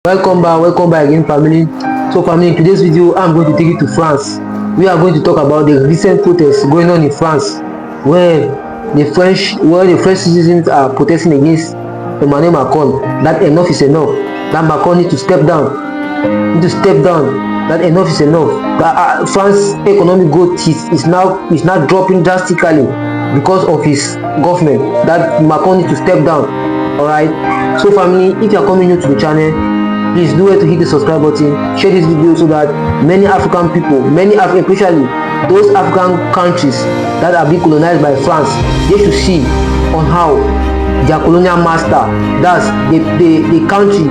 Welcome back again, family. So family, in today's video I'm going to take you to France. We are going to talk about the recent protests going on in France, where the French citizens are protesting against Emmanuel Macron. That enough is enough. That Macron needs to step down. That enough is enough. France economic growth is now dropping drastically because of his government. That Macron needs to step down. Alright. So family, if you are coming new to the channel, please do it to hit the subscribe button, share this video so that many African people, especially those African countries that are being colonized by France, they should see on how their colonial master, that's the country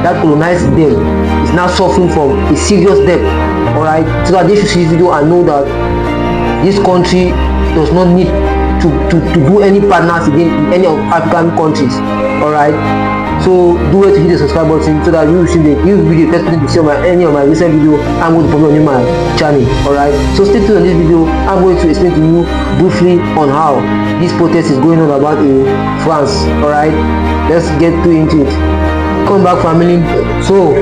that colonized them, is now suffering from a serious debt. Alright, so that they should see this video and know that this country does not need to do any partners against any of African countries. Alright, so do it to hit the subscribe button so that you will see the new video first to see any of my recent video I'm going to put on my channel. Alright, so stay tuned on this video. I'm going to explain to you briefly on how this protest is going on about in France. Alright, let's get into it. Come back, family. So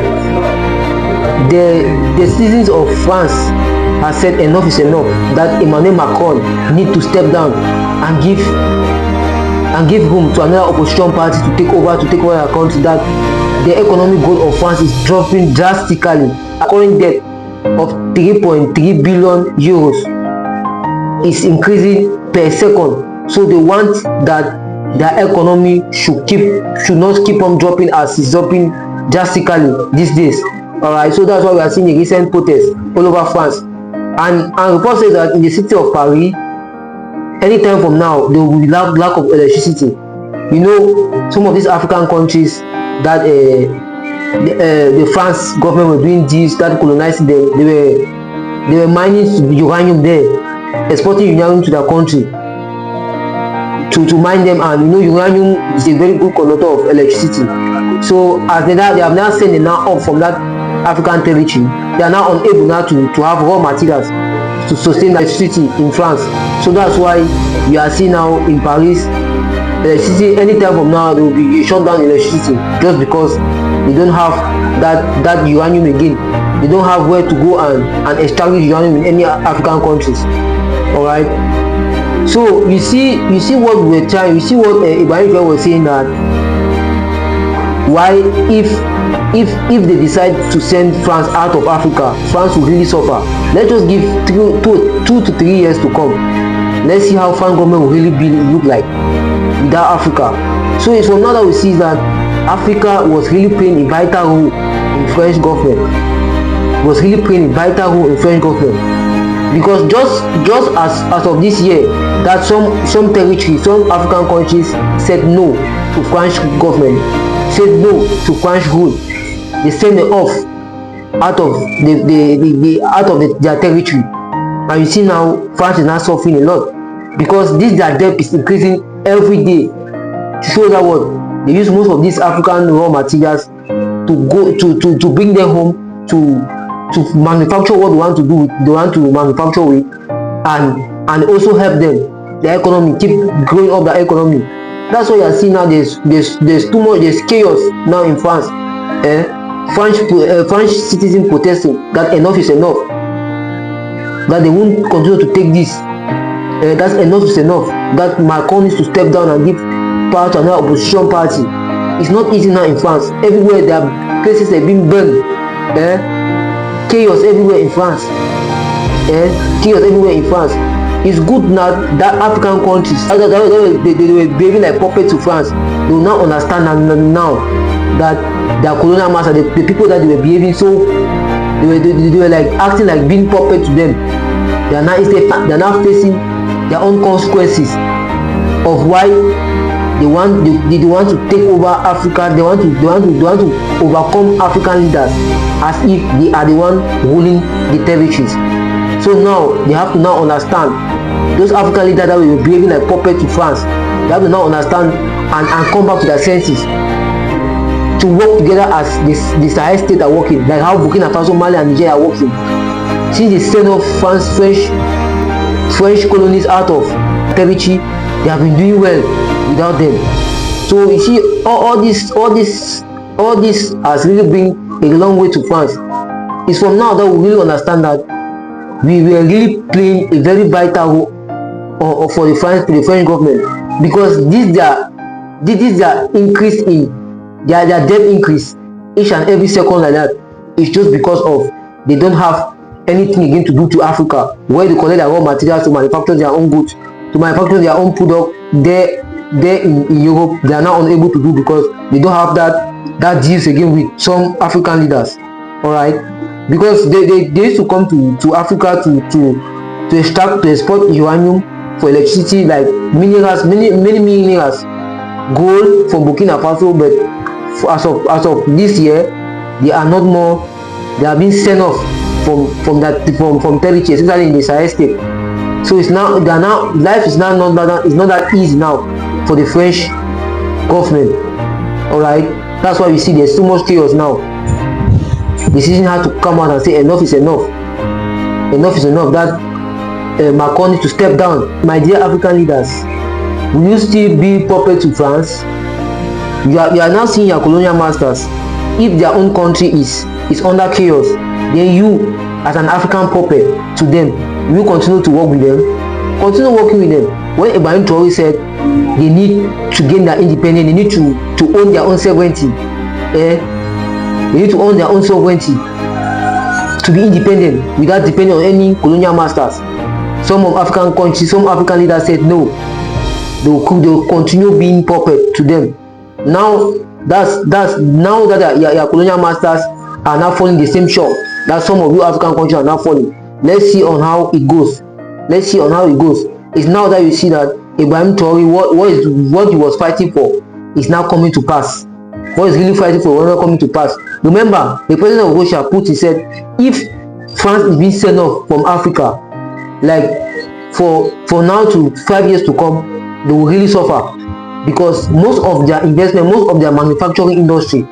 the citizens of France have said enough is enough, that Emmanuel Macron need to step down and give room to another opposition party to take over their country. That the economic growth of France is dropping drastically. Current debt of 3.3 billion euros is increasing per second. So they want that their economy should not keep on dropping as it's dropping drastically these days. Alright, so that's why we are seeing a recent protest all over France. And report says that in the city of Paris, anytime from now there will be lack of electricity. You know, some of these African countries that the France government were doing this, that colonizing them, they were mining uranium there, exporting uranium to their country to mine them. And you know, uranium is a very good conductor of electricity. So as they have now sent them now up from that African territory, they are now unable now to have raw materials to sustain electricity in France. So that's why you are seeing now in Paris, electricity anytime from now there will be a shutdown electricity, just because they don't have that uranium again. They don't have where to go and establish uranium in any African countries. Alright, so you see what we were trying. You see what Ibrahim was saying, that why if they decide to send France out of Africa, France will really suffer. Let's just give 2 to 3 years to come. Let's see how France government will really look like without Africa. So it's from now that we see that Africa was really playing a vital role in French government. Because just as of this year, that some territories, some African countries said no to French government, said no to French rule. They send them off out of their territory. And you see now France is now suffering a lot, because their debt is increasing every day. To show that what they use most of these African raw materials to bring them home to manufacture what they want to manufacture with, and also help them, the economy, keep growing up the economy. That's why you are seeing now there's too much, there's chaos now in France. French citizens protesting that enough is enough, that they won't continue to take this. That's enough is enough. That Macron needs to step down and give power to another opposition party. It's not easy now in France. Everywhere there are places that are being burned. Chaos everywhere in France. It's good now that African countries they were behaving like puppets to France. They will now understand now that their colonial master, the people that they were behaving so, they were like acting like being puppets to them. They are now facing their own consequences of why they want to take over Africa. They want to overcome African leaders as if they are the one ruling the territories. So now they have to now understand those African leaders that were behaving like puppets to France. They have to now understand and come back to their senses, to work together as the Sahel state are working, like how Burkina Faso, Mali and Nigeria are working. Since they send off French colonies out of territory, they have been doing well without them. So you see all all this has really been a long way to France. It's from now that we really understand that we were really playing a very vital role for the French government, because this their increase in their debt increase each and every second like that is just because of they don't have anything again to do to Africa, where they collect their raw materials to manufacture their own goods, to manufacture their own product there in Europe. They are now unable to do because they don't have that deals again with some African leaders. All right, because they used to come to Africa to extract, to export uranium for electricity, like minerals, many minerals, gold from Burkina Faso. But as of this year, they are not more. They have been sent off from territories, especially in the Sahel state. So it's now life is now not that easy now for the French government. All right, that's why we see there's too much chaos now. The citizen had to come out and say enough is enough. Enough is enough. That Macron needs to step down. My dear African leaders, will you still be puppet to France? You are now seeing your colonial masters. If their own country is under chaos, then you, as an African puppet to them, will you continue to work with them? Continue working with them. When Ibrahim Traore said they need to gain their independence, they need to own their own sovereignty. They need to own their own sovereignty to be independent without depending on any colonial masters. Some of African countries, some African leaders said no. They will continue being puppet to them. Now that's now that your colonial masters are now following the same shot that some of you African countries are now following. Let's see on how it goes. Let's see on how it goes. It's now that you see that Ibrahim Traore, what he was fighting for is now coming to pass. What is really fighting for is not coming to pass. Remember, the president of Russia, Putin, said if France is being sent off from Africa, like for now to 5 years to come, they will really suffer, because most of their investment, most of their manufacturing industry,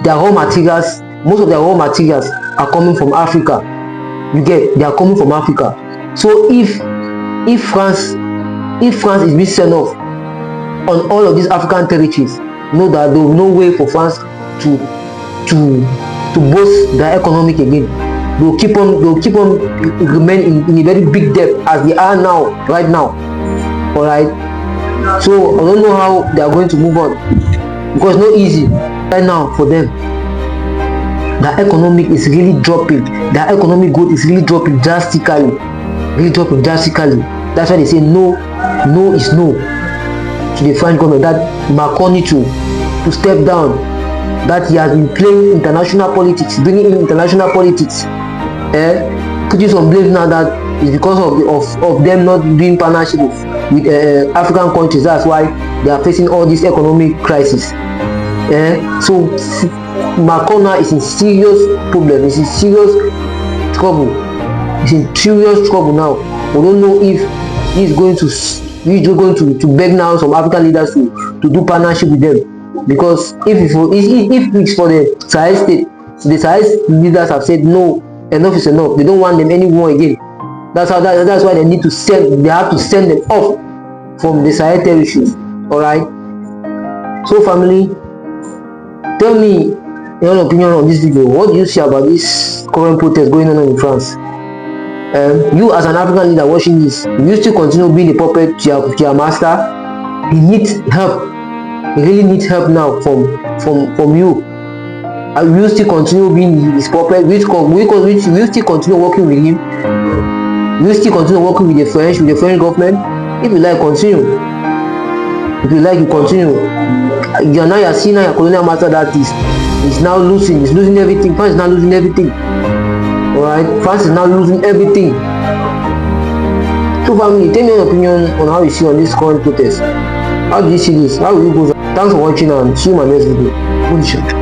their raw materials, most of their raw materials are coming from Africa. You get, they are coming from Africa. So if France is being sent off on all of these African territories, know that there will be no way for France to boost their economic again. They'll keep on remain in a very big debt as they are now, right now. All right. So I don't know how they are going to move on, because it's not easy right now for them. Their economic is really dropping. Their economic growth is really dropping drastically. That's why they say no is no to the French government. That Macron needs to step down. That he has been playing international politics, bringing in international politics. Putting some blame now that is because of them not doing partnership with African countries. That's why they are facing all this economic crisis. So Macron now is in serious problem. He's in serious trouble. He's in serious trouble now. We don't know if he's going to beg now some African leaders to do partnership with them, because if it's for the Sahel state, the Sahel leaders have said no, enough is enough. They don't want them anymore again. That's why they need to send. They have to send them off from the Sahel territories. All right. So family, tell me your opinion on this video. What do you see about this current protest going on in France? You as an African leader watching this, you still continue being a puppet to your master? He needs help. He really needs help now from you. Will you still continue being his puppet? Will you still continue working with him? Will you still continue working with the French government? If you like, continue. If you like, you continue. You're seeing your colonial master that is now losing. He's losing everything. France is now losing everything. Alright, France is now losing everything. So family, tell me your opinion on how you see on this current protest. How do you see this? How will you go? Thanks for watching and see you in my next video. Good shot.